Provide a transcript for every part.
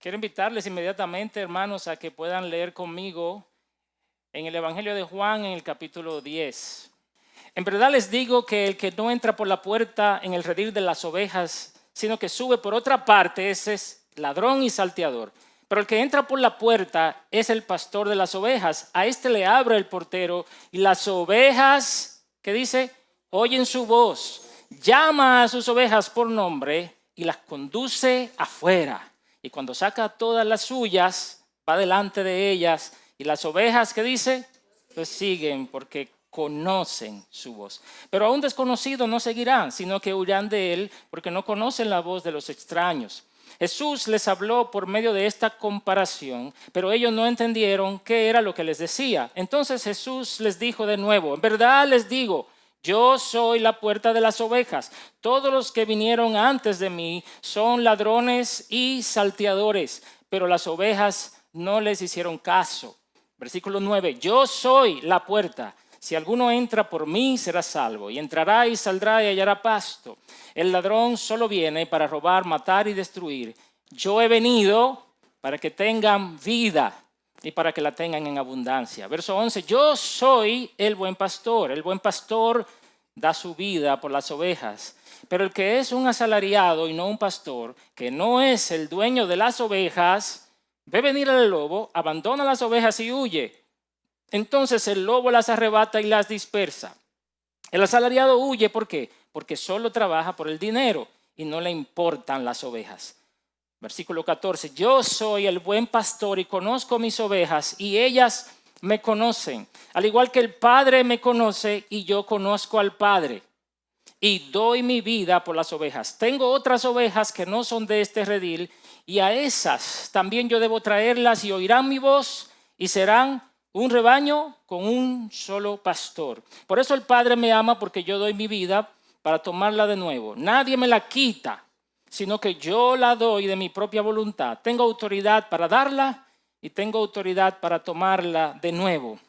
Quiero invitarles inmediatamente, hermanos, a que puedan leer conmigo en el Evangelio de Juan en el capítulo 10. En verdad les digo que el que no entra por la puerta en el redil de las ovejas, sino que sube por otra parte, ese es ladrón y salteador. Pero el que entra por la puerta es el pastor de las ovejas. A este le abre el portero y las ovejas, ¿qué dice? Oyen su voz. Llama a sus ovejas por nombre y las conduce afuera. Y cuando saca a todas las suyas, va delante de ellas. Y las ovejas, ¿qué dice? Pues siguen porque conocen su voz. Pero a un desconocido no seguirán, sino que huirán de él porque no conocen la voz de los extraños. Jesús les habló por medio de esta comparación, pero ellos no entendieron qué era lo que les decía. Entonces Jesús les dijo de nuevo, en verdad les digo, yo soy la puerta de las ovejas. Todos los que vinieron antes de mí son ladrones y salteadores, pero las ovejas no les hicieron caso. Versículo 9, yo soy la puerta. Si alguno entra por mí, será salvo, y entrará y saldrá y hallará pasto. El ladrón solo viene para robar, matar y destruir. Yo he venido para que tengan vida y para que la tengan en abundancia. Verso 11, yo soy el buen pastor. El buen pastor da su vida por las ovejas. Pero el que es un asalariado y no un pastor, que no es el dueño de las ovejas, ve venir al lobo, abandona las ovejas y huye. Entonces el lobo las arrebata y las dispersa. El asalariado huye, ¿por qué? Porque solo trabaja por el dinero y no le importan las ovejas. Versículo 14, yo soy el buen pastor y conozco mis ovejas y ellas me conocen. Al igual que el Padre me conoce y yo conozco al Padre y doy mi vida por las ovejas. Tengo otras ovejas que no son de este redil y a esas también yo debo traerlas y oirán mi voz y serán un rebaño con un solo pastor. Por eso el Padre me ama, porque yo doy mi vida para tomarla de nuevo. Nadie me la quita, sino que yo la doy de mi propia voluntad. Tengo autoridad para darla y tengo autoridad para tomarla de nuevo.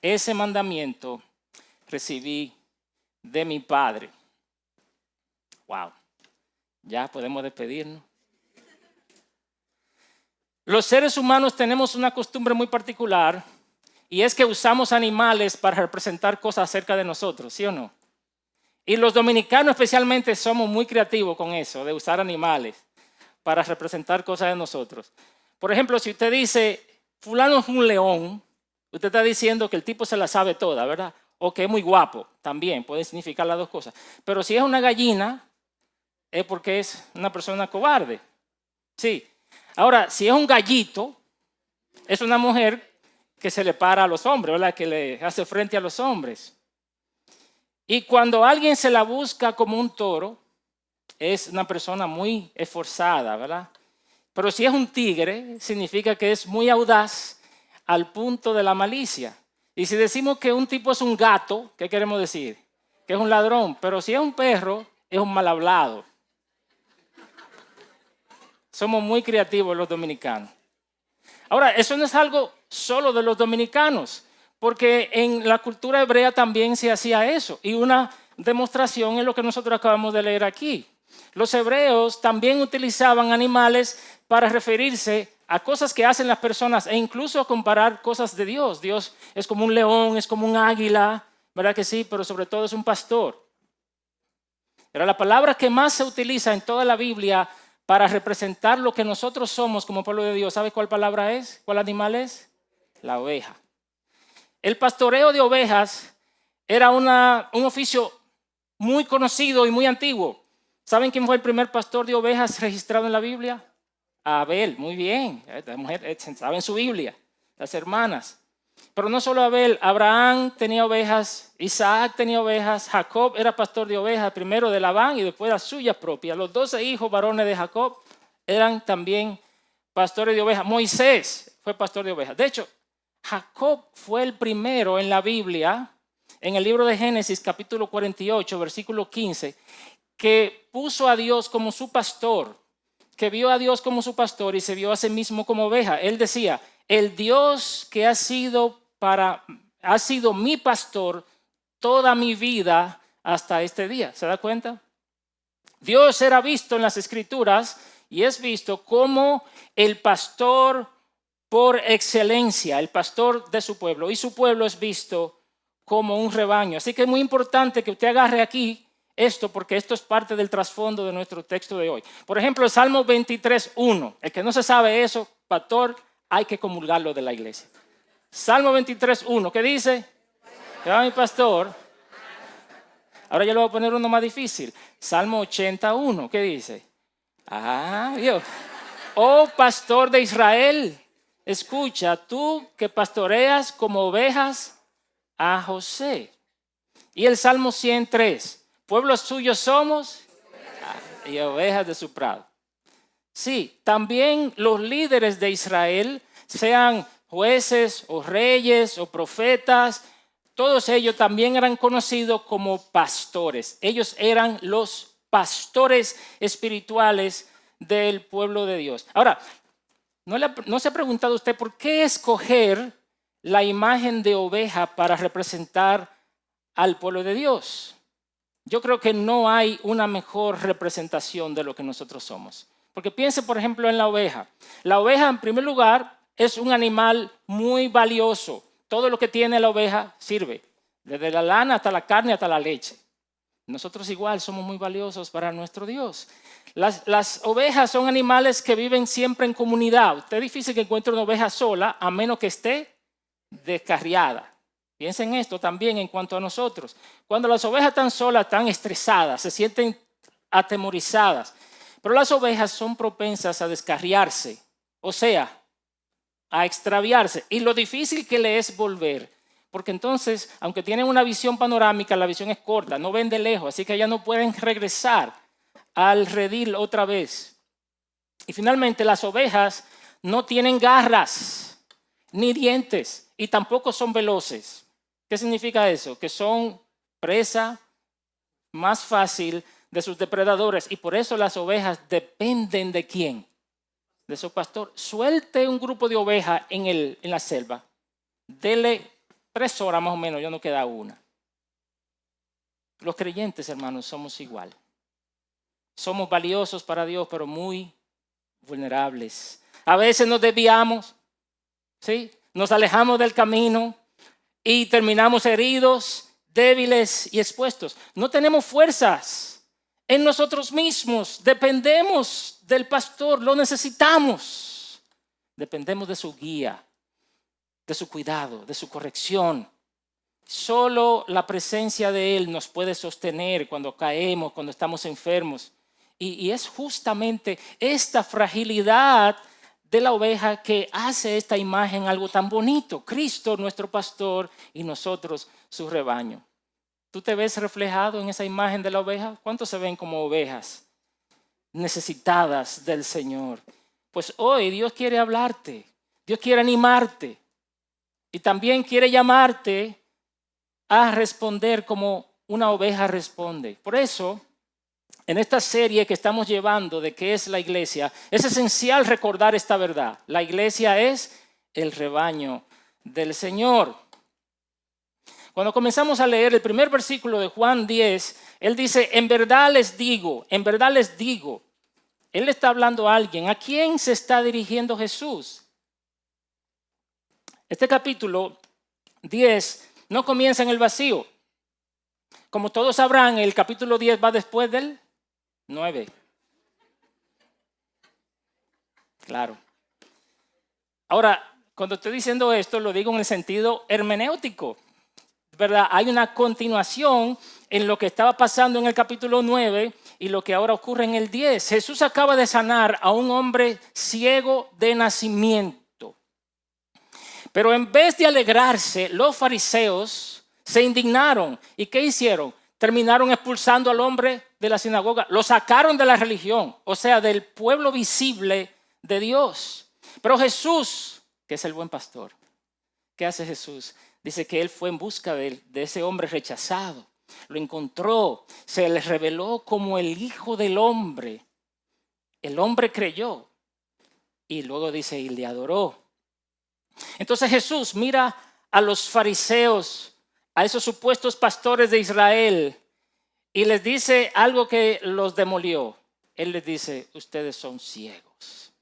Ese mandamiento recibí de mi Padre. Wow, ya podemos despedirnos. Los seres humanos tenemos una costumbre muy particular. Y es que usamos animales para representar cosas acerca de nosotros, ¿sí o no? Y los dominicanos especialmente somos muy creativos con eso, de usar animales para representar cosas de nosotros. Por ejemplo, si usted dice, fulano es un león, usted está diciendo que el tipo se la sabe toda, ¿verdad? O que es muy guapo, también puede significar las dos cosas. Pero si es una gallina, es porque es una persona cobarde. Sí. Ahora, si es un gallito, es una mujer que se le para a los hombres, ¿verdad? Que le hace frente a los hombres. Y cuando alguien se la busca como un toro, es una persona muy esforzada, ¿verdad? Pero si es un tigre, significa que es muy audaz al punto de la malicia. Y si decimos que un tipo es un gato, ¿qué queremos decir? Que es un ladrón. Pero si es un perro, es un mal hablado. Somos muy creativos los dominicanos. Ahora, eso no es algo solo de los dominicanos, porque en la cultura hebrea también se hacía eso. Y una demostración es lo que nosotros acabamos de leer aquí. Los hebreos también utilizaban animales para referirse a cosas que hacen las personas e incluso a comparar cosas de Dios. Dios es como un león, es como un águila, ¿verdad que sí? Pero sobre todo es un pastor. Pero la palabra que más se utiliza en toda la Biblia para representar lo que nosotros somos como pueblo de Dios, ¿sabe cuál palabra es? ¿Cuál animal es? La oveja. El pastoreo de ovejas era un oficio muy conocido y muy antiguo. ¿Saben quién fue el primer pastor de ovejas registrado en la Biblia? Abel, muy bien. La mujer sabe en su Biblia, las hermanas. Pero no solo Abel, Abraham tenía ovejas, Isaac tenía ovejas, Jacob era pastor de ovejas, primero de Labán y después las suyas propias. Los 12 hijos varones de Jacob eran también pastores de ovejas. Moisés fue pastor de ovejas. De hecho, Jacob fue el primero en la Biblia, en el libro de Génesis capítulo 48, versículo 15, que puso a Dios como su pastor, que vio a Dios como su pastor y se vio a sí mismo como oveja. Él decía, el Dios que ha sido mi pastor toda mi vida hasta este día. ¿Se da cuenta? Dios era visto en las Escrituras y es visto como el pastor por excelencia, el pastor de su pueblo, y su pueblo es visto como un rebaño. Así que es muy importante que usted agarre aquí esto, porque esto es parte del trasfondo de nuestro texto de hoy. Por ejemplo, el Salmo 23:1. El que no se sabe eso, pastor, hay que comulgarlo de la iglesia. Salmo 23:1, ¿qué dice? Jehová mi pastor. Ahora yo le voy a poner uno más difícil. Salmo 81, ¿qué dice? Dios. Oh pastor de Israel, escucha, tú que pastoreas como ovejas a José. Y el Salmo 103, pueblos suyos somos y ovejas de su prado. Sí, también los líderes de Israel, sean jueces o reyes o profetas, todos ellos también eran conocidos como pastores. Ellos eran los pastores espirituales del pueblo de Dios. Ahora, ¿no se ha preguntado usted por qué escoger la imagen de oveja para representar al pueblo de Dios? Yo creo que no hay una mejor representación de lo que nosotros somos. Porque piense, por ejemplo, en la oveja. La oveja, en primer lugar, es un animal muy valioso. Todo lo que tiene la oveja sirve, desde la lana hasta la carne hasta la leche. Nosotros igual somos muy valiosos para nuestro Dios. Las ovejas son animales que viven siempre en comunidad. Usted es difícil que encuentre una oveja sola a menos que esté descarriada. Piensen en esto también en cuanto a nosotros. Cuando las ovejas están solas, están estresadas, se sienten atemorizadas. Pero las ovejas son propensas a descarriarse, o sea, a extraviarse. Y lo difícil que le es volver. Porque entonces, aunque tienen una visión panorámica, la visión es corta, no ven de lejos, así que ya no pueden regresar al redil otra vez. Y finalmente, las ovejas no tienen garras ni dientes y tampoco son veloces. ¿Qué significa eso? Que son presa más fácil de sus depredadores y por eso las ovejas dependen ¿de quién? De su pastor. Suelte un grupo de ovejas en la selva, dele 3 horas más o menos, ya no queda una. Los creyentes, hermanos, somos igual. Somos valiosos para Dios, pero muy vulnerables. A veces nos desviamos, ¿sí? Nos alejamos del camino y terminamos heridos, débiles y expuestos. No tenemos fuerzas en nosotros mismos. Dependemos del pastor, lo necesitamos. Dependemos de su guía, de su cuidado, de su corrección. Solo la presencia de Él nos puede sostener cuando caemos, cuando estamos enfermos. Y es justamente esta fragilidad de la oveja que hace esta imagen algo tan bonito. Cristo, nuestro pastor, y nosotros, su rebaño. ¿Tú te ves reflejado en esa imagen de la oveja? ¿Cuántos se ven como ovejas necesitadas del Señor? Pues hoy Dios quiere hablarte, Dios quiere animarte. Y también quiere llamarte a responder como una oveja responde. Por eso, en esta serie que estamos llevando de qué es la iglesia, es esencial recordar esta verdad. La iglesia es el rebaño del Señor. Cuando comenzamos a leer el primer versículo de Juan 10, él dice, en verdad les digo, en verdad les digo. Él le está hablando a alguien. ¿A quién se está dirigiendo Jesús? Este capítulo 10 no comienza en el vacío. Como todos sabrán, el capítulo 10 va después del 9. Claro. Ahora, cuando estoy diciendo esto, lo digo en el sentido hermenéutico, ¿verdad? Hay una continuación en lo que estaba pasando en el capítulo 9 y lo que ahora ocurre en el 10. Jesús acaba de sanar a un hombre ciego de nacimiento. Pero en vez de alegrarse, los fariseos se indignaron. ¿Y qué hicieron? Terminaron expulsando al hombre de la sinagoga. Lo sacaron de la religión, o sea, del pueblo visible de Dios. Pero Jesús, que es el buen pastor, ¿qué hace Jesús? Dice que él fue en busca de ese hombre rechazado. Lo encontró, se le reveló como el Hijo del Hombre. El hombre creyó y luego dice, y le adoró. Entonces Jesús mira a los fariseos, a esos supuestos pastores de Israel, y les dice algo que los demolió. Él les dice, ustedes son ciegos.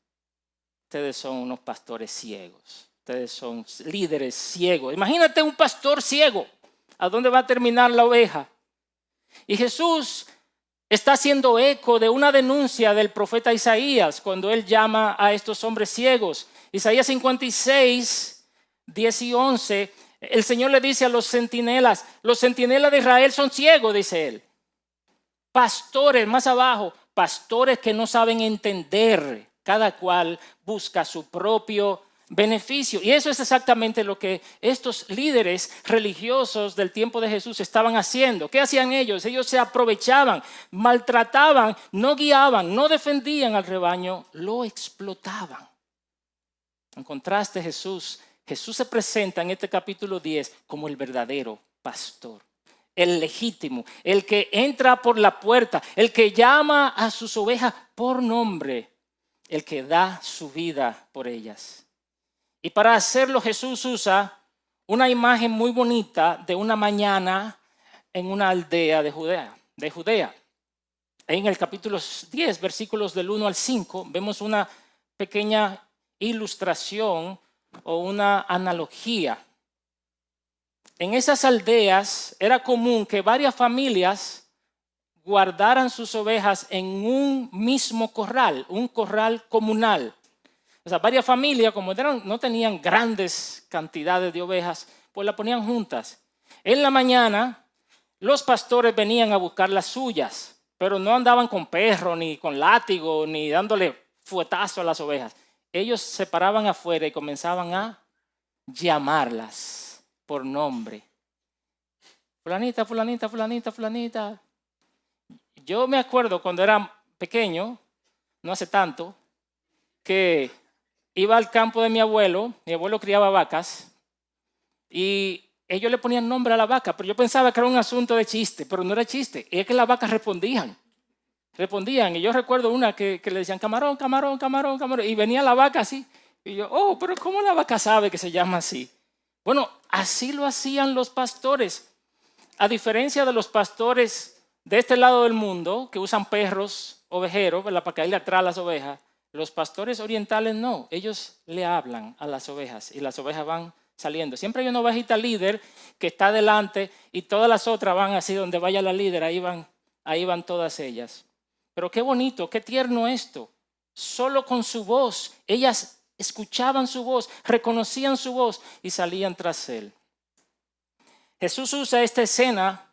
Ustedes son unos pastores ciegos. Ustedes son líderes ciegos. Imagínate un pastor ciego. ¿A dónde va a terminar la oveja? Y Jesús está haciendo eco de una denuncia del profeta Isaías cuando él llama a estos hombres ciegos. Isaías 56, 10 y 11, el Señor le dice a los centinelas de Israel son ciegos, dice él. Pastores, más abajo, pastores que no saben entender, cada cual busca su propio beneficio. Y eso es exactamente lo que estos líderes religiosos del tiempo de Jesús estaban haciendo. ¿Qué hacían ellos? Ellos se aprovechaban, maltrataban, no guiaban, no defendían al rebaño, lo explotaban. En contraste, Jesús se presenta en este capítulo 10 como el verdadero pastor, el legítimo, el que entra por la puerta, el que llama a sus ovejas por nombre, el que da su vida por ellas. Y para hacerlo Jesús usa una imagen muy bonita de una mañana en una aldea de Judea. En el capítulo 10, versículos del 1 al 5, vemos una pequeña ilustración o una analogía. En esas aldeas era común que varias familias guardaran sus ovejas en un mismo corral, un corral comunal. O sea, varias familias, como no tenían grandes cantidades de ovejas, pues la ponían juntas. En la mañana, los pastores venían a buscar las suyas, pero no andaban con perro, ni con látigo, ni dándole fuetazo a las ovejas. Ellos se paraban afuera y comenzaban a llamarlas por nombre. Fulanita, fulanita, fulanita, fulanita. Yo me acuerdo cuando era pequeño, no hace tanto, que iba al campo de mi abuelo criaba vacas y ellos le ponían nombre a la vaca, pero yo pensaba que era un asunto de chiste, pero no era chiste, es que las vacas respondían y yo recuerdo una que le decían camarón, camarón, camarón, camarón, y venía la vaca así, y yo, pero ¿cómo la vaca sabe que se llama así? Bueno, así lo hacían los pastores, a diferencia de los pastores de este lado del mundo, que usan perros ovejeros, ¿verdad?, para caerle atrás a las ovejas. Los pastores orientales no, ellos le hablan a las ovejas y las ovejas van saliendo. Siempre hay una ovejita líder que está adelante y todas las otras van así donde vaya la líder, ahí van todas ellas. Pero qué bonito, qué tierno esto. Solo con su voz, ellas escuchaban su voz, reconocían su voz y salían tras él. Jesús usa esta escena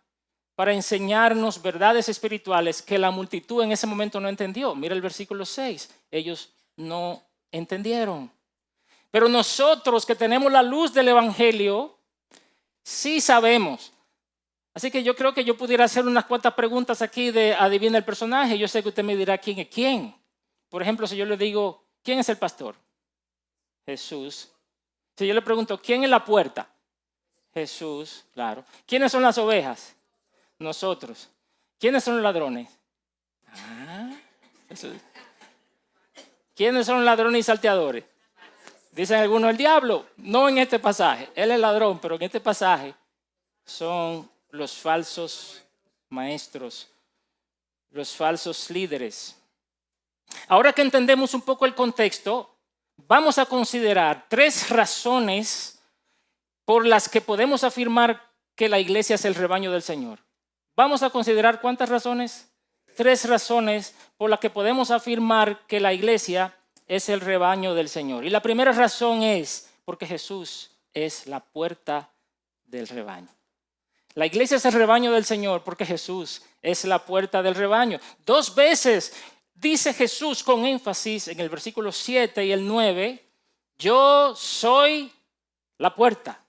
para enseñarnos verdades espirituales que la multitud en ese momento no entendió. Mira el versículo 6. Ellos no entendieron. Pero nosotros que tenemos la luz del evangelio, sí sabemos. Así que yo creo que yo pudiera hacer unas cuantas preguntas aquí de adivina el personaje. Yo sé que usted me dirá quién es quién. Por ejemplo, si yo le digo, ¿quién es el pastor? Jesús. Si yo le pregunto, ¿quién es la puerta? Jesús, claro. ¿Quiénes son las ovejas? Nosotros. ¿Quiénes son los ladrones? Jesús. ¿Quiénes son los ladrones y salteadores? Dicen algunos, el diablo. No en este pasaje. Él es ladrón, pero en este pasaje son los falsos maestros, los falsos líderes. Ahora que entendemos un poco el contexto, vamos a considerar 3 razones por las que podemos afirmar que la iglesia es el rebaño del Señor. Vamos a considerar ¿cuántas razones? 3 razones por las que podemos afirmar que la iglesia es el rebaño del Señor. Y la primera razón es porque Jesús es la puerta del rebaño. La iglesia es el rebaño del Señor porque Jesús es la puerta del rebaño. 2 veces dice Jesús con énfasis en el versículo 7 y el 9, yo soy la puerta.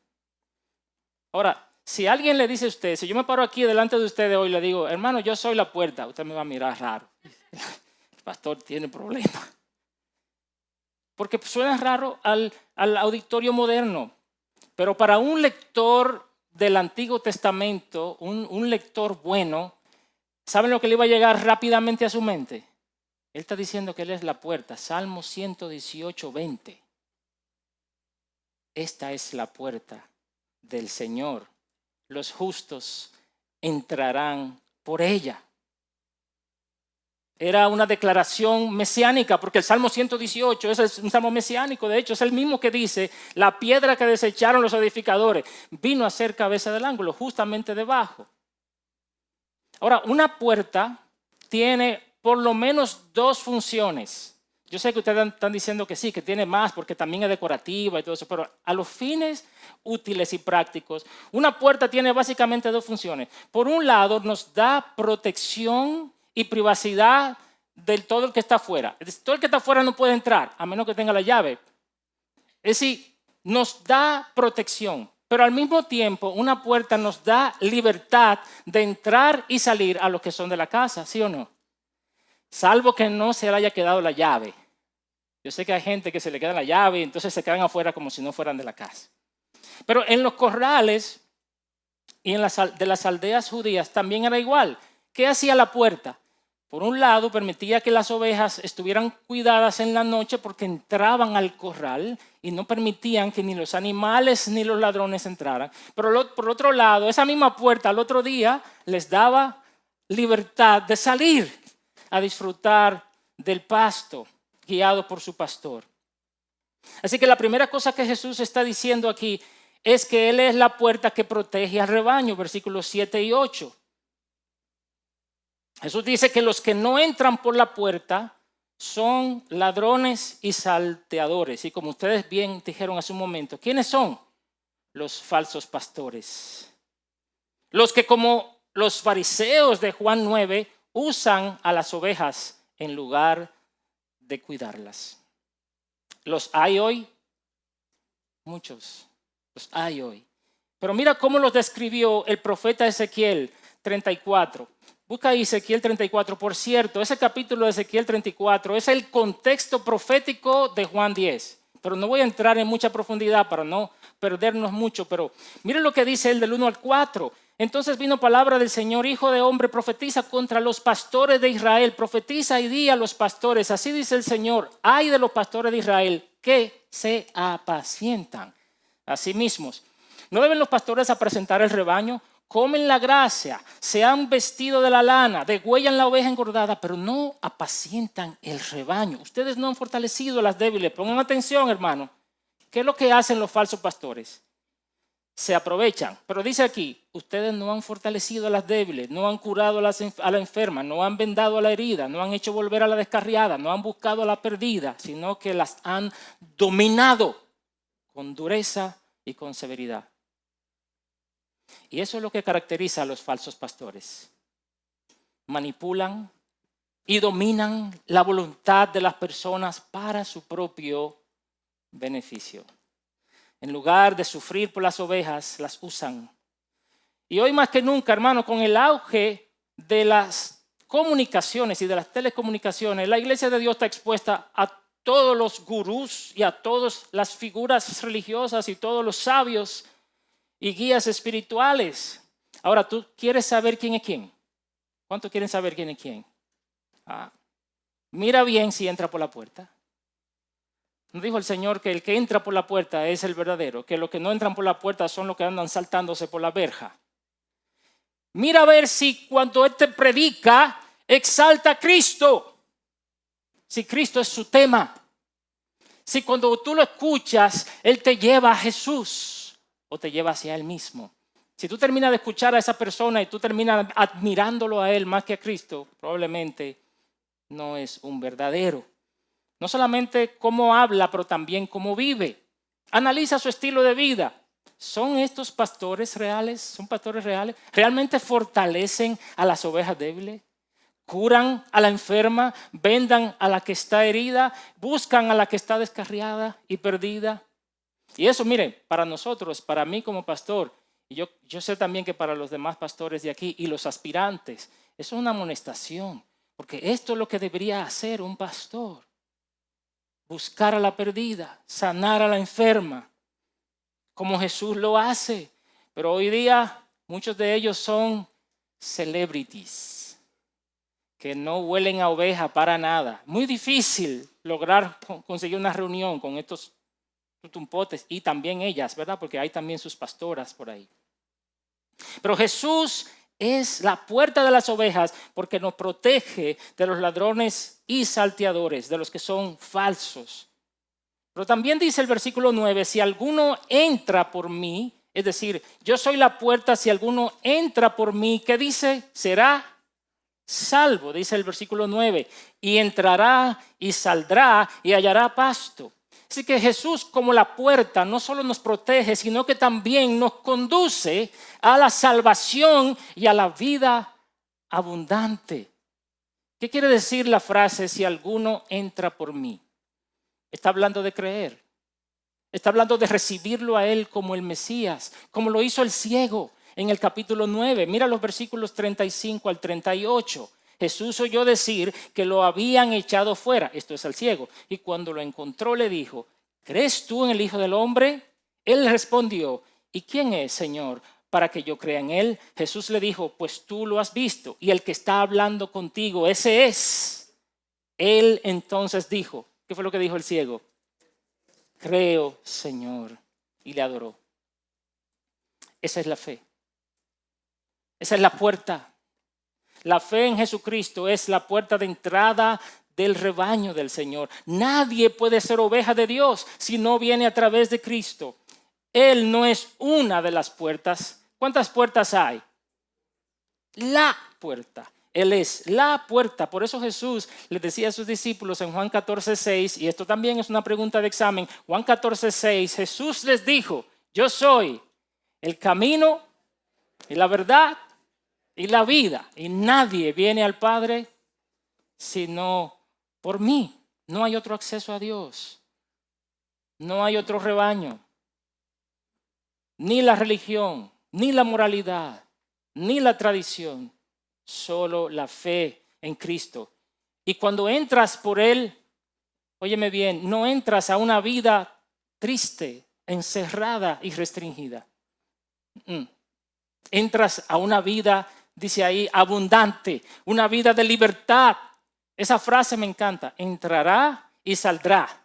Ahora, si alguien le dice a usted, si yo me paro aquí delante de ustedes hoy y le digo, hermano, yo soy la puerta, usted me va a mirar raro. El pastor tiene problemas. Porque suena raro al auditorio moderno. Pero para un lector del Antiguo Testamento, un lector bueno, ¿saben lo que le iba a llegar rápidamente a su mente? Él está diciendo que Él es la puerta. Salmo 118, 20. Esta es la puerta del Señor. Los justos entrarán por ella. Era una declaración mesiánica, porque el Salmo 118 es un salmo mesiánico. De hecho, es el mismo que dice, la piedra que desecharon los edificadores vino a ser cabeza del ángulo, justamente debajo. Ahora, una puerta tiene por lo menos dos funciones. Yo sé que ustedes están diciendo que sí, que tiene más porque también es decorativa y todo eso, pero a los fines útiles y prácticos, una puerta tiene básicamente dos funciones. Por un lado, nos da protección y privacidad del todo el que está afuera. Todo el que está afuera no puede entrar, a menos que tenga la llave. Es decir, nos da protección, pero al mismo tiempo una puerta nos da libertad de entrar y salir a los que son de la casa, ¿sí o no? Salvo que no se le haya quedado la llave. Yo sé que hay gente que se le queda la llave y entonces se quedan afuera como si no fueran de la casa. Pero en los corrales y en de las aldeas judías también era igual. ¿Qué hacía la puerta? Por un lado, permitía que las ovejas estuvieran cuidadas en la noche porque entraban al corral y no permitían que ni los animales ni los ladrones entraran. Pero por otro lado, esa misma puerta al otro día les daba libertad de salir a disfrutar del pasto guiado por su pastor. Así que la primera cosa que Jesús está diciendo aquí es que Él es la puerta que protege al rebaño, versículos 7 y 8. Jesús dice que los que no entran por la puerta son ladrones y salteadores. Y como ustedes bien dijeron hace un momento, ¿quiénes son? Los falsos pastores. Los que, como los fariseos de Juan 9, usan a las ovejas en lugar de cuidarlas. ¿Los hay hoy? Muchos. Los hay hoy. Pero mira cómo los describió el profeta Ezequiel 34. Busca ahí Ezequiel 34. Por cierto, ese capítulo de Ezequiel 34 es el contexto profético de Juan 10. Pero no voy a entrar en mucha profundidad para no perdernos mucho. Pero miren lo que dice él del 1 al 4. Entonces vino palabra del Señor, hijo de hombre, profetiza contra los pastores de Israel. Profetiza y di a los pastores, así dice el Señor, ay de los pastores de Israel que se apacientan a sí mismos. ¿No deben los pastores apacentar el rebaño? Comen la gracia, se han vestido de la lana, degüellan la oveja engordada, pero no apacientan el rebaño. Ustedes no han fortalecido a las débiles. Pongan atención, hermano. ¿Qué es lo que hacen los falsos pastores? Se aprovechan, pero dice aquí, ustedes no han fortalecido a las débiles, no han curado a la enferma, no han vendado a la herida, no han hecho volver a la descarriada, no han buscado a la perdida, sino que las han dominado con dureza y con severidad. Y eso es lo que caracteriza a los falsos pastores. Manipulan y dominan la voluntad de las personas para su propio beneficio. En lugar de sufrir por las ovejas, las usan. Y hoy más que nunca, hermano, con el auge de las comunicaciones y de las telecomunicaciones, la iglesia de Dios está expuesta a todos los gurús y a todas las figuras religiosas y todos los sabios y guías espirituales. Ahora, ¿tú quieres saber quién es quién? ¿Cuántos quieren saber quién es quién? Mira bien si entra por la puerta. ¿No dijo el Señor que el que entra por la puerta es el verdadero? Que los que no entran por la puerta son los que andan saltándose por la verja. Mira a ver si cuando Él te predica, exalta a Cristo. Si Cristo es su tema. Si cuando tú lo escuchas, Él te lleva a Jesús o te lleva hacia Él mismo. Si tú terminas de escuchar a esa persona y tú terminas admirándolo a Él más que a Cristo, probablemente no es un verdadero. No solamente cómo habla, pero también cómo vive. Analiza su estilo de vida. ¿Son estos pastores reales? ¿Son pastores reales? ¿Realmente fortalecen a las ovejas débiles? ¿Curan a la enferma? ¿Vendan a la que está herida? ¿Buscan a la que está descarriada y perdida? Y eso, miren, para nosotros, para mí como pastor, y yo sé también que para los demás pastores de aquí y los aspirantes, eso es una amonestación. Porque esto es lo que debería hacer un pastor. Buscar a la perdida, sanar a la enferma, como Jesús lo hace. Pero hoy día muchos de ellos son celebrities, que no huelen a oveja para nada. Muy difícil lograr conseguir una reunión con estos tutumpotes y también ellas, ¿verdad? Porque hay también sus pastoras por ahí. Pero Jesús es la puerta de las ovejas porque nos protege de los ladrones y salteadores, de los que son falsos. Pero también dice el versículo 9, si alguno entra por mí, es decir, yo soy la puerta, si alguno entra por mí, ¿qué dice? Será salvo, dice el versículo 9, y entrará y saldrá y hallará pasto. Así que Jesús como la puerta no solo nos protege, sino que también nos conduce a la salvación y a la vida abundante. ¿Qué quiere decir la frase si alguno entra por mí? Está hablando de creer. Está hablando de recibirlo a Él como el Mesías, como lo hizo el ciego en el capítulo 9. Mira los versículos 35 al 38. Jesús oyó decir que lo habían echado fuera, esto es al ciego, y cuando lo encontró le dijo, ¿crees tú en el Hijo del Hombre? Él respondió, ¿y quién es, Señor, para que yo crea en Él? Jesús le dijo, pues tú lo has visto, y el que está hablando contigo, ese es. Él entonces dijo, ¿qué fue lo que dijo el ciego? Creo, Señor, y le adoró. Esa es la fe. Esa es la puerta. La fe en Jesucristo es la puerta de entrada del rebaño del Señor. Nadie puede ser oveja de Dios si no viene a través de Cristo. Él no es una de las puertas. ¿Cuántas puertas hay? La puerta. Él es la puerta. Por eso Jesús les decía a sus discípulos en Juan 14:6, y esto también es una pregunta de examen. Juan 14:6, Jesús les dijo, yo soy el camino y la verdad y la vida. Y nadie viene al Padre sino por mí. No hay otro acceso a Dios. No hay otro rebaño. Ni la religión, ni la moralidad, ni la tradición. Solo la fe en Cristo. Y cuando entras por Él, óyeme bien, no entras a una vida triste, encerrada y restringida. Entras a una vida, dice ahí, abundante, una vida de libertad. Esa frase me encanta, entrará y saldrá.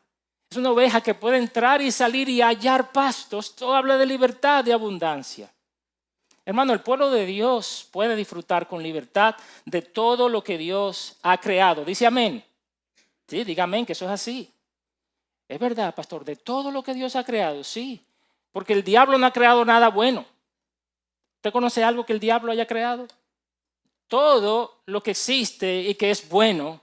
Es una oveja que puede entrar y salir y hallar pastos. Todo habla de libertad, de abundancia. Hermano, el pueblo de Dios puede disfrutar con libertad de todo lo que Dios ha creado. Dice amén. Sí, diga amén, que eso es así. Es verdad, pastor, de todo lo que Dios ha creado, sí. Porque el diablo no ha creado nada bueno. ¿Usted conoce algo que el diablo haya creado? Todo lo que existe y que es bueno,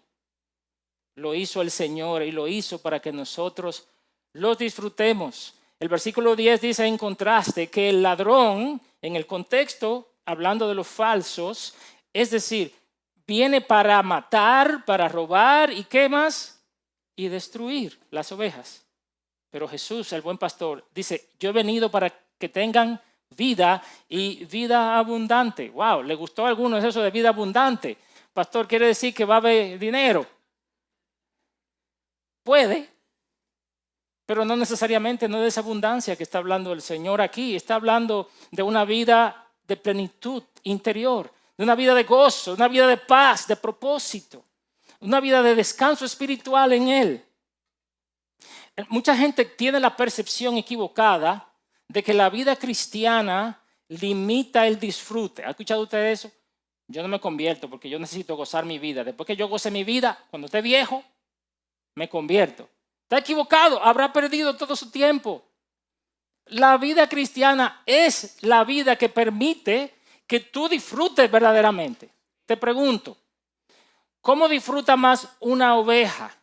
lo hizo el Señor y lo hizo para que nosotros lo disfrutemos. El versículo 10 dice en contraste que el ladrón, en el contexto, hablando de los falsos, es decir, viene para matar, para robar y ¿qué más? Y destruir las ovejas. Pero Jesús, el buen pastor, dice, yo he venido para que tengan vida y vida abundante. Wow, ¿le gustó a algunos eso de vida abundante? Pastor, ¿quiere decir que va a haber dinero? Puede, pero no necesariamente, no de esa abundancia que está hablando el Señor aquí. Está hablando de una vida de plenitud interior, de una vida de gozo, de una vida de paz, de propósito, una vida de descanso espiritual en Él. Mucha gente tiene la percepción equivocada de que la vida cristiana limita el disfrute. ¿Ha escuchado usted eso? Yo no me convierto porque yo necesito gozar mi vida. Después que yo goce mi vida, cuando esté viejo, me convierto. Está equivocado, habrá perdido todo su tiempo. La vida cristiana es la vida que permite que tú disfrutes verdaderamente. Te pregunto, ¿cómo disfruta más una oveja?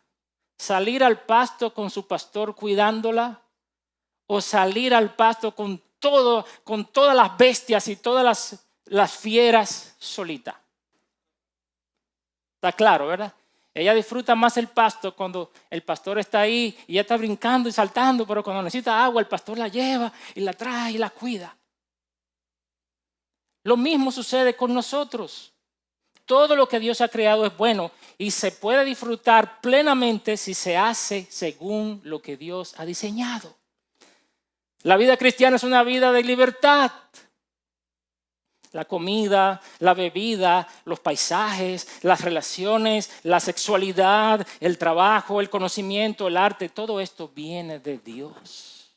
¿Salir al pasto con su pastor cuidándola? ¿O salir al pasto con todas las bestias y todas las fieras solita? Está claro, ¿verdad? Ella disfruta más el pasto cuando el pastor está ahí y ella está brincando y saltando, pero cuando necesita agua el pastor la lleva y la trae y la cuida. Lo mismo sucede con nosotros. Todo lo que Dios ha creado es bueno y se puede disfrutar plenamente si se hace según lo que Dios ha diseñado. La vida cristiana es una vida de libertad. La comida, la bebida, los paisajes, las relaciones, la sexualidad, el trabajo, el conocimiento, el arte, todo esto viene de Dios.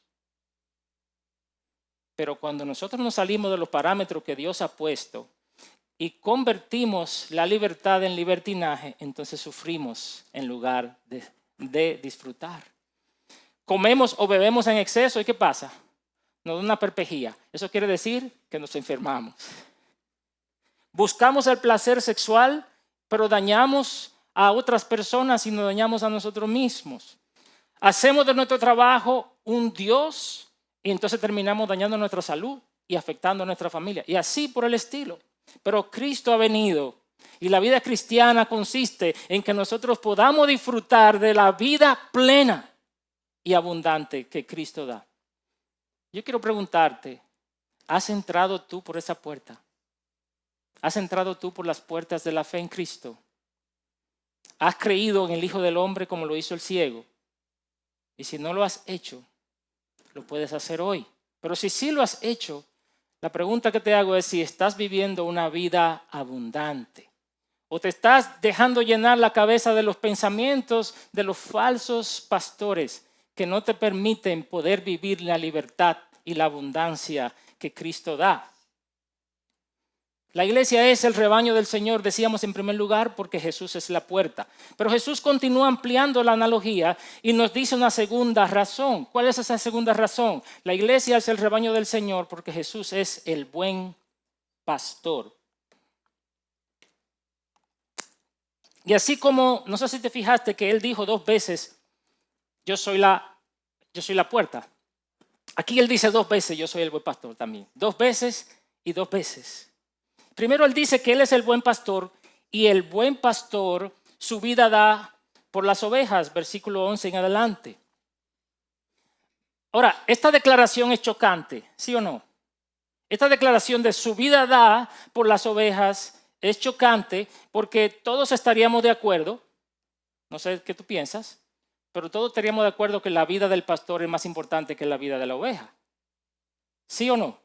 Pero cuando nosotros nos salimos de los parámetros que Dios ha puesto, y convertimos la libertad en libertinaje, entonces sufrimos en lugar de disfrutar. Comemos o bebemos en exceso, ¿y qué pasa? Nos da una perpejía. Eso quiere decir que nos enfermamos. Buscamos el placer sexual, pero dañamos a otras personas y nos dañamos a nosotros mismos. Hacemos de nuestro trabajo un Dios y entonces terminamos dañando nuestra salud y afectando a nuestra familia. Y así por el estilo. Pero Cristo ha venido y la vida cristiana consiste en que nosotros podamos disfrutar de la vida plena y abundante que Cristo da. Yo quiero preguntarte, ¿has entrado tú por esa puerta? ¿Has entrado tú por las puertas de la fe en Cristo? ¿Has creído en el Hijo del Hombre como lo hizo el ciego? Y si no lo has hecho, lo puedes hacer hoy. Pero si sí lo has hecho, la pregunta que te hago es si estás viviendo una vida abundante o te estás dejando llenar la cabeza de los pensamientos de los falsos pastores que no te permiten poder vivir la libertad y la abundancia que Cristo da. La iglesia es el rebaño del Señor, decíamos en primer lugar, porque Jesús es la puerta. Pero Jesús continúa ampliando la analogía y nos dice una segunda razón. ¿Cuál es esa segunda razón? La iglesia es el rebaño del Señor porque Jesús es el buen pastor. Y así como, no sé si te fijaste que él dijo 2 veces, yo soy la puerta. Aquí él dice 2 veces, yo soy el buen pastor también. 2 veces y 2 veces. Primero él dice que él es el buen pastor y el buen pastor su vida da por las ovejas, versículo 11 en adelante. Ahora, esta declaración es chocante, ¿sí o no? Esta declaración de su vida da por las ovejas es chocante porque todos estaríamos de acuerdo, no sé qué tú piensas, pero todos estaríamos de acuerdo que la vida del pastor es más importante que la vida de la oveja. ¿Sí o no?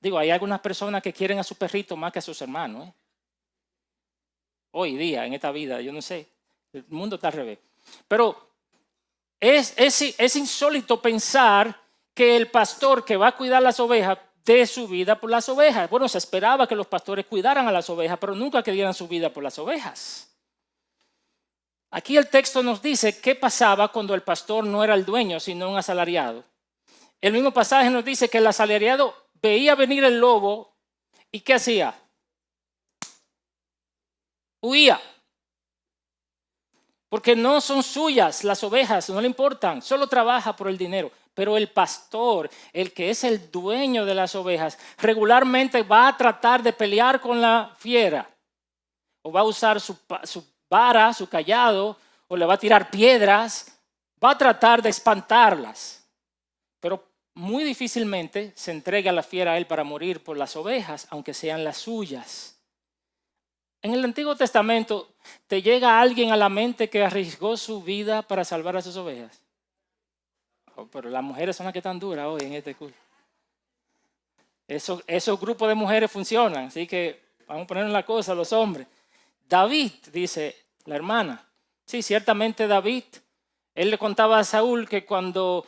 Digo, hay algunas personas que quieren a su perrito más que a sus hermanos. Hoy día, en esta vida, yo no sé, el mundo está al revés. Pero es insólito pensar que el pastor que va a cuidar las ovejas dé su vida por las ovejas. Bueno, se esperaba que los pastores cuidaran a las ovejas, pero nunca que dieran su vida por las ovejas. Aquí el texto nos dice qué pasaba cuando el pastor no era el dueño, sino un asalariado. El mismo pasaje nos dice que el asalariado veía venir el lobo y ¿qué hacía? Huía. Porque no son suyas las ovejas, no le importan, solo trabaja por el dinero. Pero el pastor, el que es el dueño de las ovejas, regularmente va a tratar de pelear con la fiera. O va a usar su vara, su cayado, o le va a tirar piedras. Va a tratar de espantarlas. Pero muy difícilmente se entrega la fiera a él para morir por las ovejas, aunque sean las suyas. En el Antiguo Testamento, ¿te llega alguien a la mente que arriesgó su vida para salvar a sus ovejas? Oh, pero las mujeres son las que están duras hoy en este culto. Esos grupos de mujeres funcionan, así que vamos a poner en la cosa a los hombres. David, dice la hermana. Sí, ciertamente David, él le contaba a Saúl que cuando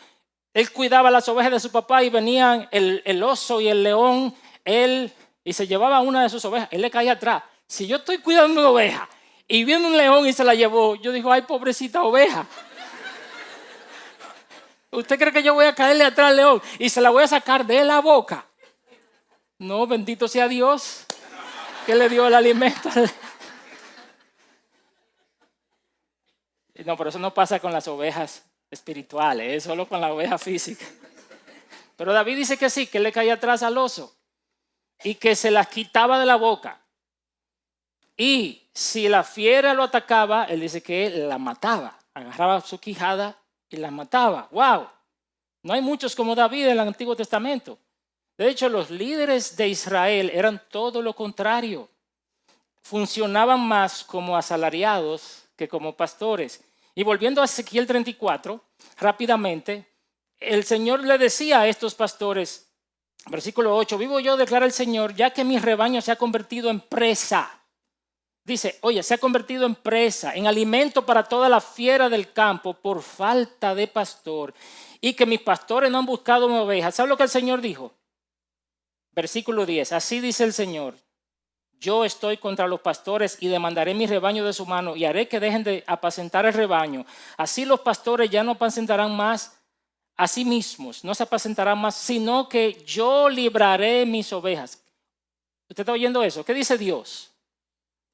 él cuidaba las ovejas de su papá y venían el oso y el león, y se llevaba una de sus ovejas, él le caía atrás. Si yo estoy cuidando una oveja y viene un león y se la llevó, yo digo, ay, pobrecita oveja. ¿Usted cree que yo voy a caerle atrás al león y se la voy a sacar de la boca? No, bendito sea Dios que le dio el alimento. No, pero eso no pasa con las ovejas espirituales, es solo con la oveja física. Pero David dice que sí, que le caía atrás al oso y que se las quitaba de la boca. Y si la fiera lo atacaba, él dice que él la mataba, agarraba su quijada y la mataba. ¡Wow! No hay muchos como David en el Antiguo Testamento. De hecho, los líderes de Israel eran todo lo contrario. Funcionaban más como asalariados que como pastores. Y volviendo a Ezequiel 34, rápidamente, el Señor le decía a estos pastores, versículo 8, vivo yo, declara el Señor, ya que mi rebaño se ha convertido en presa. Dice, oye, se ha convertido en presa, en alimento para toda la fiera del campo por falta de pastor y que mis pastores no han buscado mi oveja. ¿Sabe lo que el Señor dijo? Versículo 10, así dice el Señor, Yo estoy contra los pastores y demandaré mi rebaño de su mano y haré que dejen de apacentar el rebaño. Así los pastores ya no apacentarán más a sí mismos, no se apacentarán más, sino que yo libraré mis ovejas. ¿Usted está oyendo eso? ¿Qué dice Dios?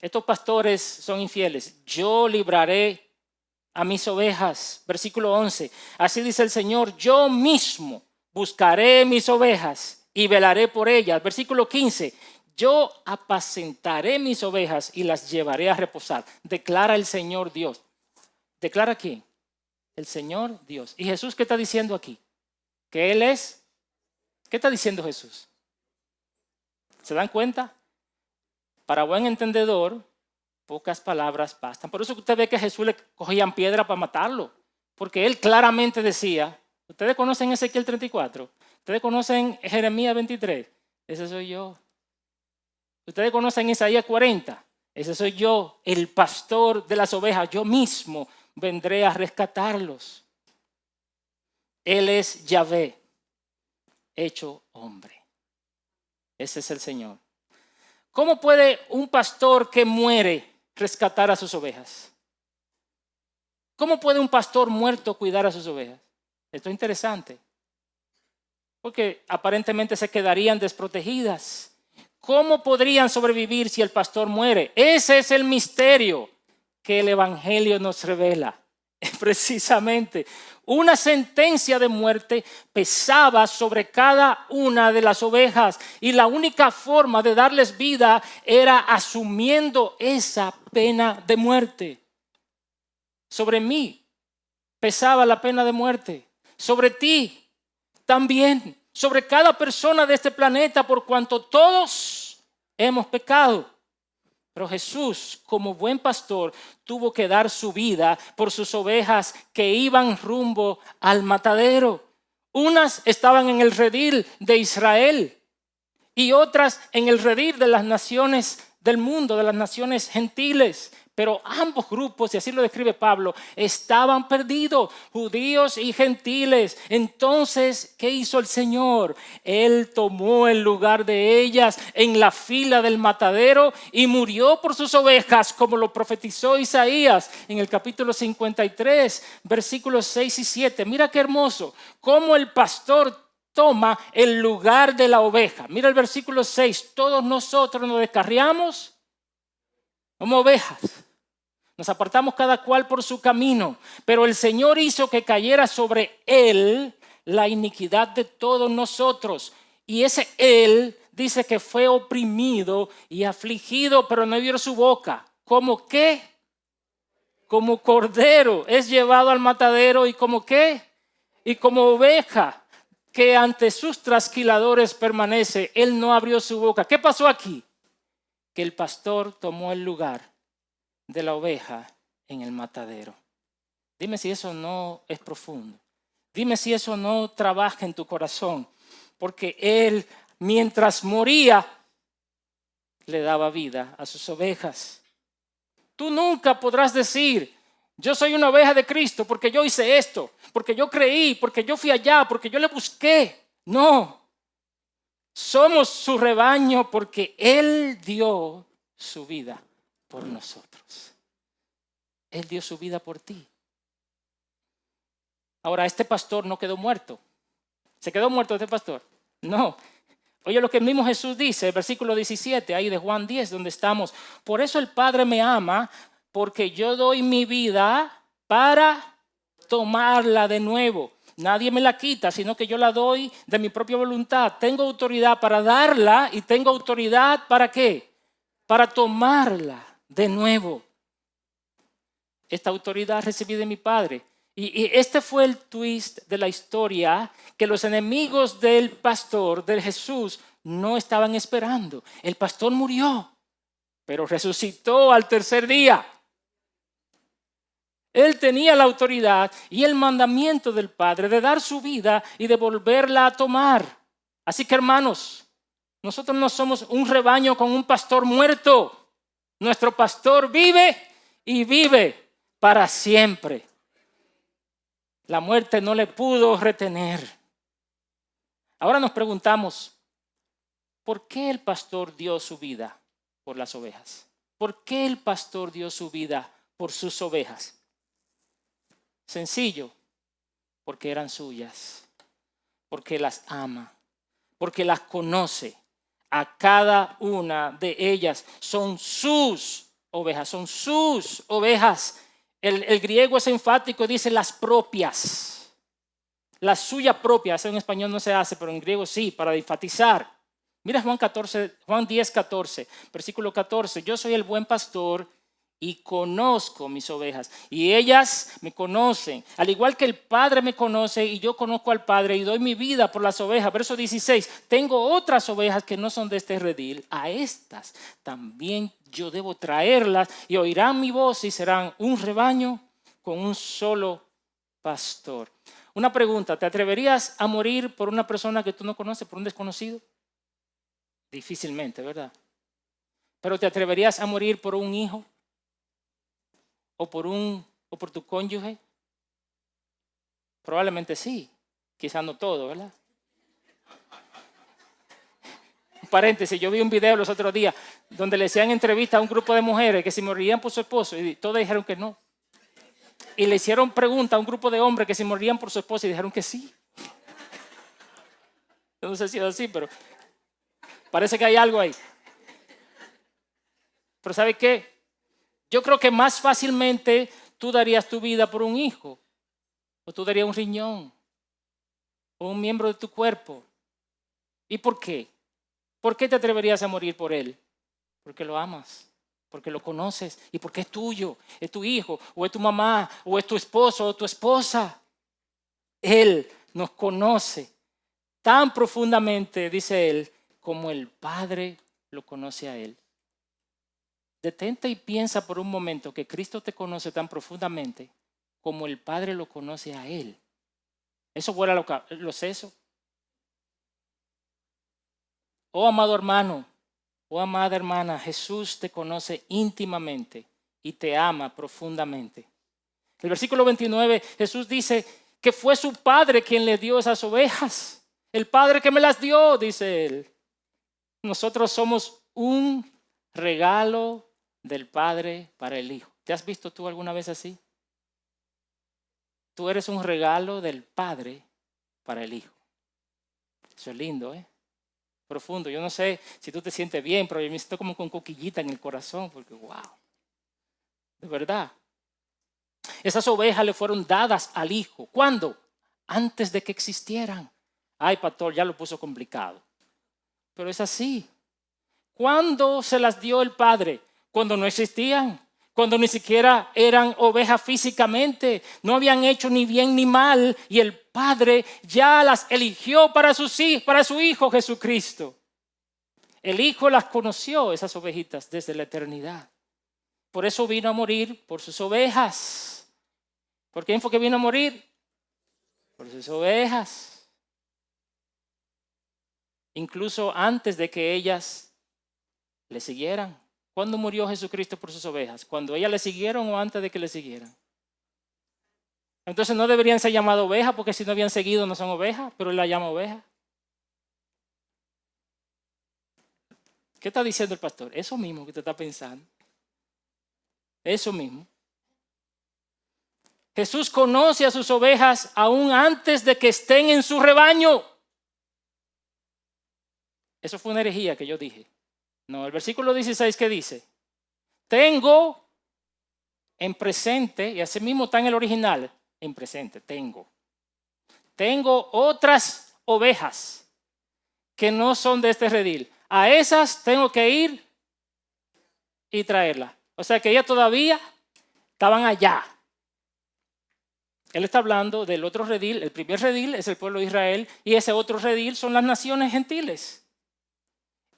Estos pastores son infieles. Yo libraré a mis ovejas. Versículo 11. Así dice el Señor, yo mismo buscaré mis ovejas y velaré por ellas. Versículo 15. Yo apacentaré mis ovejas y las llevaré a reposar. Declara el Señor Dios. ¿Declara quién? El Señor Dios. ¿Y Jesús qué está diciendo aquí? Que Él es. ¿Qué está diciendo Jesús? ¿Se dan cuenta? Para buen entendedor, pocas palabras bastan. Por eso usted ve que a Jesús le cogían piedra para matarlo. Porque Él claramente decía, ustedes conocen Ezequiel 34, ustedes conocen Jeremías 23, ese soy yo. Ustedes conocen Isaías 40, ese soy yo, el pastor de las ovejas, yo mismo vendré a rescatarlos. Él es Yahvé, hecho hombre. Ese es el Señor. ¿Cómo puede un pastor que muere rescatar a sus ovejas? ¿Cómo puede un pastor muerto cuidar a sus ovejas? Esto es interesante. Porque aparentemente se quedarían desprotegidas. ¿Cómo podrían sobrevivir si el pastor muere? Ese es el misterio que el Evangelio nos revela. Precisamente, una sentencia de muerte pesaba sobre cada una de las ovejas y la única forma de darles vida era asumiendo esa pena de muerte. Sobre mí pesaba la pena de muerte, sobre ti también, sobre cada persona de este planeta, por cuanto todos hemos pecado. Pero Jesús, como buen pastor, tuvo que dar su vida por sus ovejas que iban rumbo al matadero. Unas estaban en el redil de Israel y otras en el redil de las naciones del mundo, de las naciones gentiles. Pero ambos grupos, y así lo describe Pablo, estaban perdidos, judíos y gentiles. Entonces, ¿qué hizo el Señor? Él tomó el lugar de ellas en la fila del matadero y murió por sus ovejas, como lo profetizó Isaías en el capítulo 53, versículos 6 y 7. Mira qué hermoso, cómo el pastor toma el lugar de la oveja. Mira el versículo 6, todos nosotros nos descarriamos como ovejas. Nos apartamos cada cual por su camino, pero el Señor hizo que cayera sobre él la iniquidad de todos nosotros. Y ese él dice que fue oprimido y afligido, pero no abrió su boca. ¿Cómo qué? Como cordero es llevado al matadero y como qué? Y como oveja que ante sus trasquiladores permanece, él no abrió su boca. ¿Qué pasó aquí? Que el pastor tomó el lugar de la oveja en el matadero. Dime si eso no es profundo. Dime si eso no trabaja en tu corazón. Porque él, mientras moría, le daba vida a sus ovejas. Tú nunca podrás decir, yo soy una oveja de Cristo porque yo hice esto, porque yo creí, porque yo fui allá, porque yo le busqué. No. Somos su rebaño porque él dio su vida por nosotros. Él dio su vida por ti. Ahora, este pastor no quedó muerto. ¿Se quedó muerto este pastor? No. Oye lo que el mismo Jesús dice, el versículo 17, ahí de Juan 10, donde estamos. Por eso el Padre me ama, porque yo doy mi vida para tomarla de nuevo. Nadie me la quita, sino que yo la doy de mi propia voluntad. Tengo autoridad para darla y tengo autoridad ¿para qué? Para tomarla de nuevo. Esta autoridad recibí de mi Padre. Y este fue el twist de la historia que los enemigos del pastor, de Jesús, no estaban esperando. El pastor murió, pero resucitó al tercer día. Él tenía la autoridad y el mandamiento del Padre de dar su vida y de volverla a tomar. Así que, hermanos, nosotros no somos un rebaño con un pastor muerto. Nuestro pastor vive y vive para siempre. La muerte no le pudo retener. Ahora nos preguntamos, ¿por qué el pastor dio su vida por las ovejas. ¿Por qué el pastor dio su vida por sus ovejas? Sencillo, porque eran suyas, porque las ama, porque las conoce. A cada una de ellas son sus ovejas, son sus ovejas. El griego es enfático, dice las propias. La suya propia, eso en español no se hace, pero en griego sí, para enfatizar. Mira Juan 10, 14, versículo 14. Yo soy el buen pastor y conozco mis ovejas y ellas me conocen, al igual que el Padre me conoce y yo conozco al Padre y doy mi vida por las ovejas. Verso 16, tengo otras ovejas que no son de este redil, a estas también yo debo traerlas y oirán mi voz y serán un rebaño con un solo pastor. Una pregunta, ¿te atreverías a morir por una persona que tú no conoces, por un desconocido? Difícilmente, ¿verdad? ¿Pero te atreverías a morir por un hijo? ¿O por tu cónyuge? Probablemente sí, quizás no todo, ¿verdad? Un paréntesis, yo vi un video los otros días donde le hacían entrevista a un grupo de mujeres que si morirían por su esposo y todas dijeron que no. Y le hicieron pregunta a un grupo de hombres que si morirían por su esposa y dijeron que sí. Yo no sé si es así, pero parece que hay algo ahí. Pero ¿sabe qué? Yo creo que más fácilmente tú darías tu vida por un hijo, o tú darías un riñón, o un miembro de tu cuerpo. ¿Y por qué? ¿Por qué te atreverías a morir por él? Porque lo amas, porque lo conoces y porque es tuyo, es tu hijo, o es tu mamá, o es tu esposo, o tu esposa. Él nos conoce tan profundamente, dice él, como el Padre lo conoce a él. Detente y piensa por un momento que Cristo te conoce tan profundamente como el Padre lo conoce a él. Eso vuela los sesos. Oh amado hermano, oh amada hermana, Jesús te conoce íntimamente y te ama profundamente. El versículo 29, Jesús dice que fue su Padre quien le dio esas ovejas. El Padre que me las dio, dice él. Nosotros somos un regalo del Padre para el Hijo. ¿Te has visto tú alguna vez así? Tú eres un regalo del Padre para el Hijo. Eso es lindo, ¿eh? Profundo. Yo no sé si tú te sientes bien, pero yo me siento como con coquillita en el corazón, porque wow, de verdad. Esas ovejas le fueron dadas al Hijo. ¿Cuándo? Antes de que existieran. Ay, pastor, ya lo puso complicado. Pero es así. ¿Cuándo se las dio el Padre? Cuando no existían. Cuando ni siquiera eran ovejas físicamente. No habían hecho ni bien ni mal. Y el Padre ya las eligió para su Hijo Jesucristo. El Hijo las conoció, esas ovejitas, desde la eternidad. Por eso vino a morir por sus ovejas. ¿Por quién fue que vino a morir? Por sus ovejas. Incluso antes de que ellas le siguieran. ¿Cuándo murió Jesucristo por sus ovejas? ¿Cuando ellas le siguieron o antes de que le siguieran? Entonces no deberían ser llamadas ovejas, porque si no habían seguido no son ovejas, pero él la llama oveja. ¿Qué está diciendo el pastor? Eso mismo que te está pensando. Eso mismo. Jesús conoce a sus ovejas aún antes de que estén en su rebaño. Eso fue una herejía que yo dije. No, el versículo 16, ¿qué dice? Tengo en presente, y así mismo está en el original, en presente, tengo otras ovejas que no son de este redil. A esas tengo que ir y traerlas. O sea que ellas todavía estaban allá. Él está hablando del otro redil. El primer redil es el pueblo de Israel y ese otro redil son las naciones gentiles.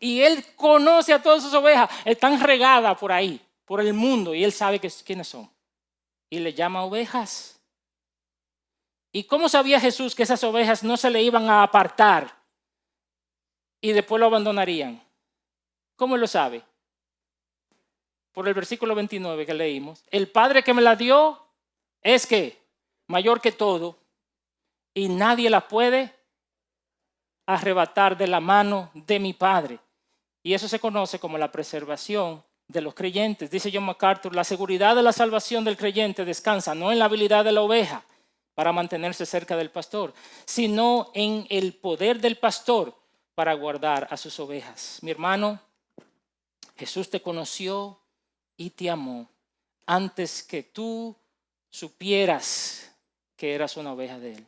Y él conoce a todas sus ovejas. Están regadas por ahí, por el mundo, y él sabe quiénes son. Y le llama ovejas. ¿Y cómo sabía Jesús que esas ovejas no se le iban a apartar y después lo abandonarían? ¿Cómo lo sabe? Por el versículo 29 que leímos. El Padre que me la dio es que mayor que todo y nadie la puede arrebatar de la mano de mi Padre. Y eso se conoce como la preservación de los creyentes. Dice John MacArthur, la seguridad de la salvación del creyente descansa no en la habilidad de la oveja para mantenerse cerca del pastor, sino en el poder del pastor para guardar a sus ovejas. Mi hermano, Jesús te conoció y te amó antes que tú supieras que eras una oveja de Él.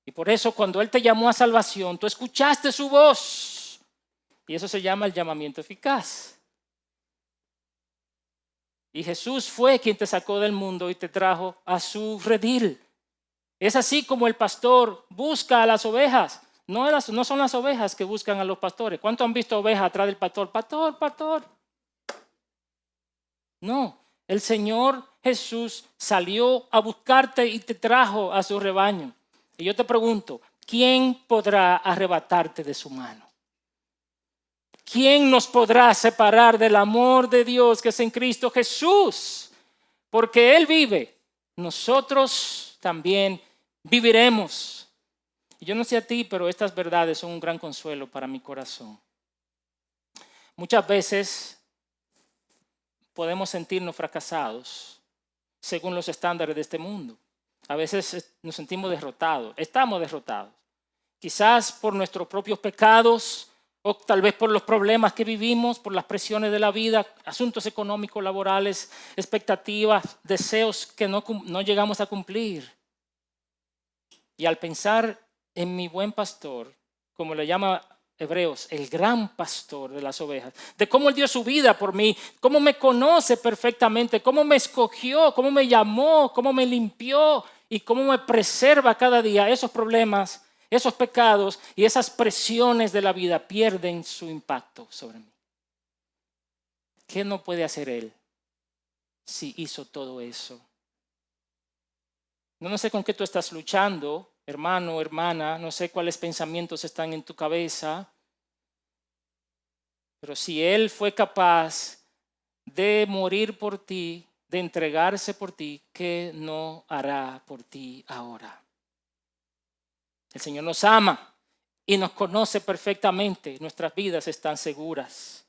Y por eso cuando Él te llamó a salvación, tú escuchaste su voz. Y eso se llama el llamamiento eficaz. Y Jesús fue quien te sacó del mundo y te trajo a su redil. Es así como el pastor busca a las ovejas. No son las ovejas que buscan a los pastores. ¿Cuántos han visto ovejas atrás del pastor? Pastor, pastor. No, el Señor Jesús salió a buscarte y te trajo a su rebaño. Y yo te pregunto, ¿quién podrá arrebatarte de su mano? ¿Quién nos podrá separar del amor de Dios que es en Cristo Jesús? Porque Él vive, nosotros también viviremos. Y yo no sé a ti, pero estas verdades son un gran consuelo para mi corazón. Muchas veces podemos sentirnos fracasados según los estándares de este mundo. A veces nos sentimos derrotados, estamos derrotados. Quizás por nuestros propios pecados, o tal vez por los problemas que vivimos, por las presiones de la vida, asuntos económicos, laborales, expectativas, deseos que no llegamos a cumplir. Y al pensar en mi buen pastor, como le llama Hebreos, el gran pastor de las ovejas, de cómo Él dio su vida por mí, cómo me conoce perfectamente, cómo me escogió, cómo me llamó, cómo me limpió y cómo me preserva cada día, esos problemas, esos pecados y esas presiones de la vida pierden su impacto sobre mí. ¿Qué no puede hacer Él si hizo todo eso? No sé con qué tú estás luchando, hermano o hermana, no sé cuáles pensamientos están en tu cabeza, pero si Él fue capaz de morir por ti, de entregarse por ti, ¿qué no hará por ti ahora? El Señor nos ama y nos conoce perfectamente. Nuestras vidas están seguras.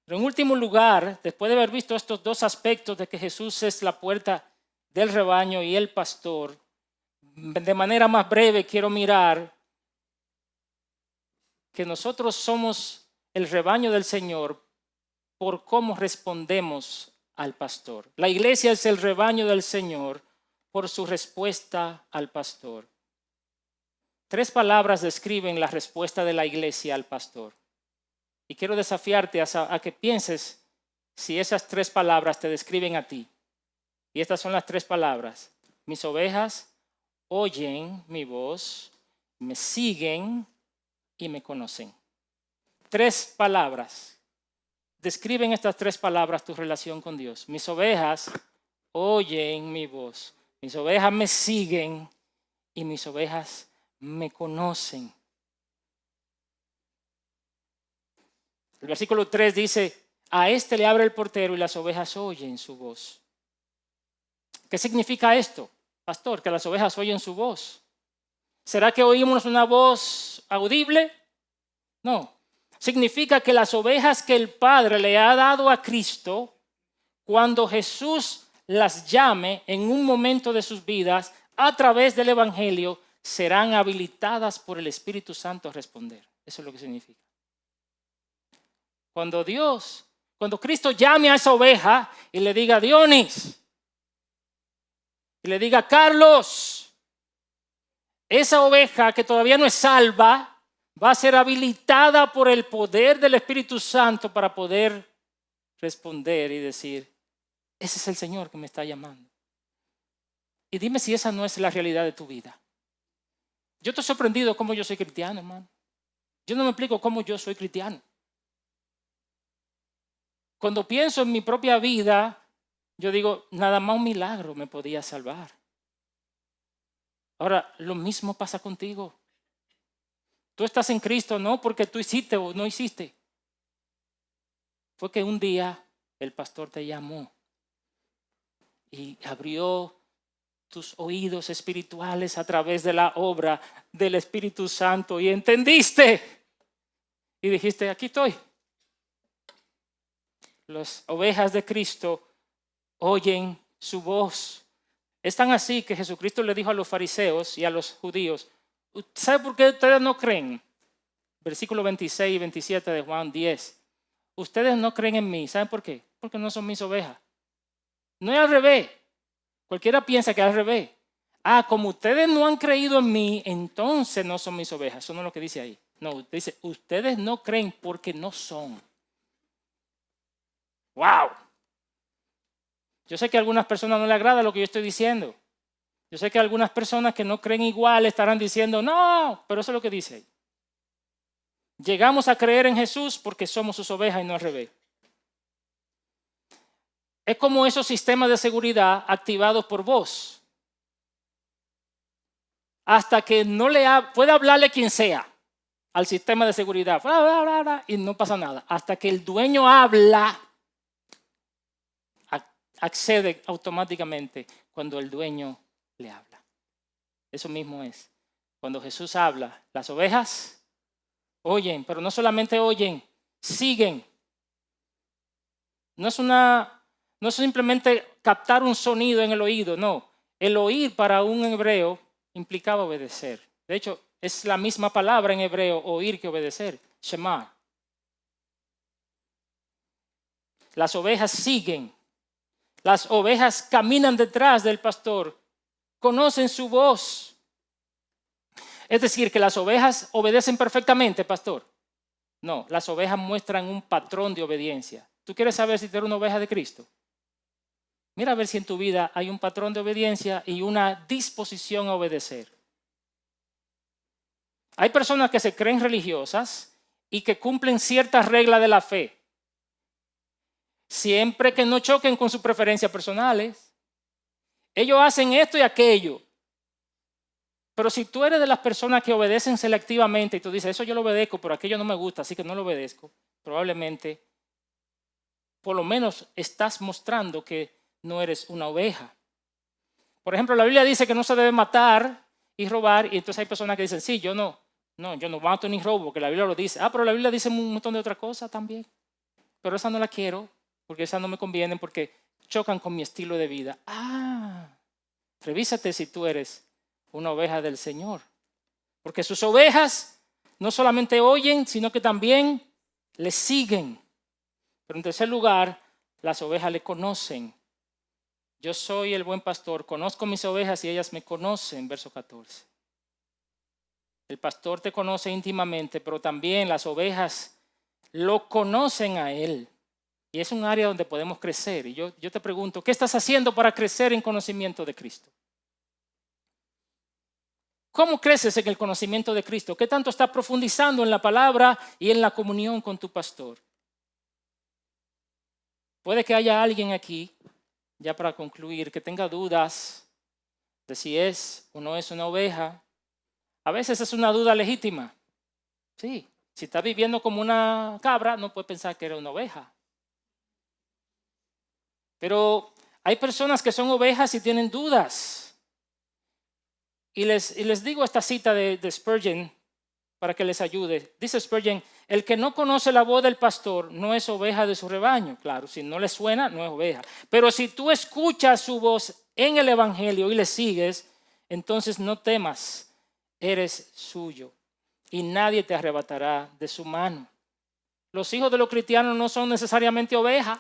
Pero en último lugar, después de haber visto estos dos aspectos de que Jesús es la puerta del rebaño y el pastor, de manera más breve quiero mirar que nosotros somos el rebaño del Señor por cómo respondemos al pastor. La iglesia es el rebaño del Señor por su respuesta al pastor. 3 palabras describen la respuesta de la iglesia al pastor. Y quiero desafiarte a que pienses si esas 3 palabras te describen a ti. Y estas son las 3 palabras. Mis ovejas oyen mi voz, me siguen y me conocen. 3 palabras. Describen estas 3 palabras tu relación con Dios. Mis ovejas oyen mi voz. Mis ovejas me siguen y mis ovejas me conocen. El versículo 3 dice, a este le abre el portero y las ovejas oyen su voz. ¿Qué significa esto, pastor? Que las ovejas oyen su voz. ¿Será que oímos una voz audible? No. Significa que las ovejas que el Padre le ha dado a Cristo, cuando Jesús las llame en un momento de sus vidas, a través del Evangelio, serán habilitadas por el Espíritu Santo a responder. Eso es lo que significa. Cuando Cristo llame a esa oveja y le diga Dionis, y le diga Carlos, esa oveja que todavía no es salva, va a ser habilitada por el poder del Espíritu Santo para poder responder y decir, ese es el Señor que me está llamando. Y dime si esa no es la realidad de tu vida. Yo estoy sorprendido cómo yo soy cristiano, hermano. Yo no me explico cómo yo soy cristiano. Cuando pienso en mi propia vida, yo digo, nada más un milagro me podía salvar. Ahora, lo mismo pasa contigo. Tú estás en Cristo no porque tú hiciste o no hiciste. Fue que un día el pastor te llamó y abrió tus oídos espirituales a través de la obra del Espíritu Santo y entendiste y dijiste, aquí estoy. Las ovejas de Cristo oyen su voz. Es tan así que Jesucristo le dijo a los fariseos y a los judíos, ¿sabe por qué ustedes no creen? Versículo 26 y 27 de Juan 10. Ustedes no creen en mí. ¿Saben por qué? Porque no son mis ovejas. No es al revés. Cualquiera piensa que es al revés. Como ustedes no han creído en mí, entonces no son mis ovejas. Eso no es lo que dice ahí. No, dice, ustedes no creen porque no son. ¡Wow! Yo sé que a algunas personas no les agrada lo que yo estoy diciendo. Yo sé que algunas personas que no creen igual estarán diciendo, no, pero eso es lo que dice ahí. Llegamos a creer en Jesús porque somos sus ovejas y no al revés. Es como esos sistemas de seguridad activados por voz. Hasta que no puede hablarle quien sea al sistema de seguridad y no pasa nada. Hasta que el dueño habla, accede automáticamente cuando el dueño le habla. Eso mismo es. Cuando Jesús habla, las ovejas oyen, pero no solamente oyen, siguen. No es simplemente captar un sonido en el oído, no. El oír para un hebreo implicaba obedecer. De hecho, es la misma palabra en hebreo, oír, que obedecer. Shema. Las ovejas siguen. Las ovejas caminan detrás del pastor. Conocen su voz. Es decir, que las ovejas obedecen perfectamente, pastor. No, las ovejas muestran un patrón de obediencia. ¿Tú quieres saber si tú eres una oveja de Cristo? Mira a ver si en tu vida hay un patrón de obediencia y una disposición a obedecer. Hay personas que se creen religiosas y que cumplen ciertas reglas de la fe, siempre que no choquen con sus preferencias personales. Ellos hacen esto y aquello. Pero si tú eres de las personas que obedecen selectivamente y tú dices, eso yo lo obedezco, pero aquello no me gusta, así que no lo obedezco, probablemente, por lo menos estás mostrando que no eres una oveja. Por ejemplo, la Biblia dice que no se debe matar y robar, y entonces hay personas que dicen, sí, yo no mato ni robo, porque la Biblia lo dice. Pero la Biblia dice un montón de otras cosas también. Pero esa no la quiero, porque esa no me conviene, porque chocan con mi estilo de vida. Revísate si tú eres una oveja del Señor. Porque sus ovejas no solamente oyen, sino que también le siguen. Pero en tercer lugar, las ovejas le conocen. Yo soy el buen pastor, conozco mis ovejas y ellas me conocen, verso 14. El pastor te conoce íntimamente, pero también las ovejas lo conocen a él. Y es un área donde podemos crecer. Y yo te pregunto, ¿qué estás haciendo para crecer en conocimiento de Cristo? ¿Cómo creces en el conocimiento de Cristo? ¿Qué tanto estás profundizando en la palabra y en la comunión con tu pastor? Puede que haya alguien aquí, ya para concluir, que tenga dudas de si es o no es una oveja. A veces es una duda legítima. Sí, si estás viviendo como una cabra, no puedes pensar que eres una oveja. Pero hay personas que son ovejas y tienen dudas. Y les digo esta cita de Spurgeon para que les ayude. Dice Spurgeon, el que no conoce la voz del pastor no es oveja de su rebaño. Claro, si no le suena, no es oveja. Pero si tú escuchas su voz en el evangelio y le sigues, entonces no temas, eres suyo y nadie te arrebatará de su mano. Los hijos de los cristianos no son necesariamente ovejas.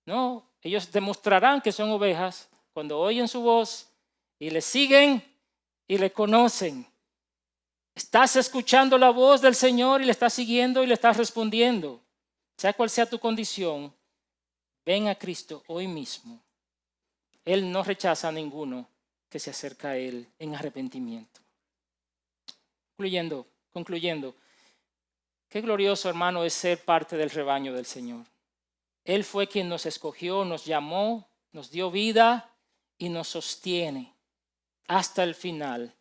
No, ellos demostrarán que son ovejas cuando oyen su voz y le siguen y le conocen. Estás escuchando la voz del Señor y le estás siguiendo y le estás respondiendo. Sea cual sea tu condición, ven a Cristo hoy mismo. Él no rechaza a ninguno que se acerca a Él en arrepentimiento. Concluyendo, qué glorioso, hermano, es ser parte del rebaño del Señor. Él fue quien nos escogió, nos llamó, nos dio vida y nos sostiene hasta el final.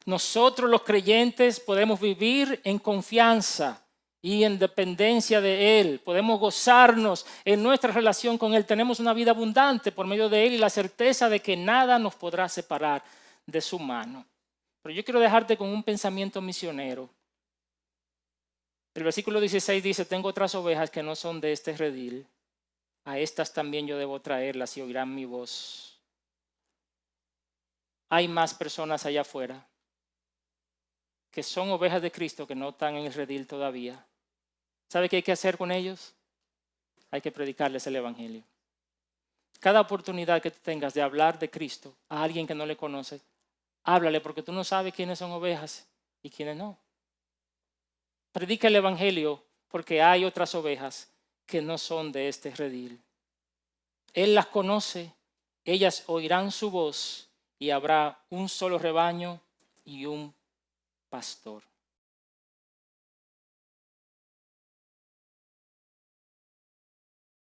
Nosotros los creyentes podemos vivir en confianza y en dependencia de Él. Podemos gozarnos en nuestra relación con Él. Tenemos una vida abundante por medio de Él y la certeza de que nada nos podrá separar de su mano. Pero yo quiero dejarte con un pensamiento misionero. El versículo 16 dice, tengo otras ovejas que no son de este redil. A estas también yo debo traerlas y oirán mi voz. Hay más personas allá afuera que son ovejas de Cristo que no están en el redil todavía. ¿Sabe qué hay que hacer con ellos? Hay que predicarles el evangelio. Cada oportunidad que tú tengas de hablar de Cristo a alguien que no le conoce, háblale, porque tú no sabes quiénes son ovejas y quiénes no. Predica el evangelio porque hay otras ovejas que no son de este redil. Él las conoce, ellas oirán su voz y habrá un solo rebaño y un pastor.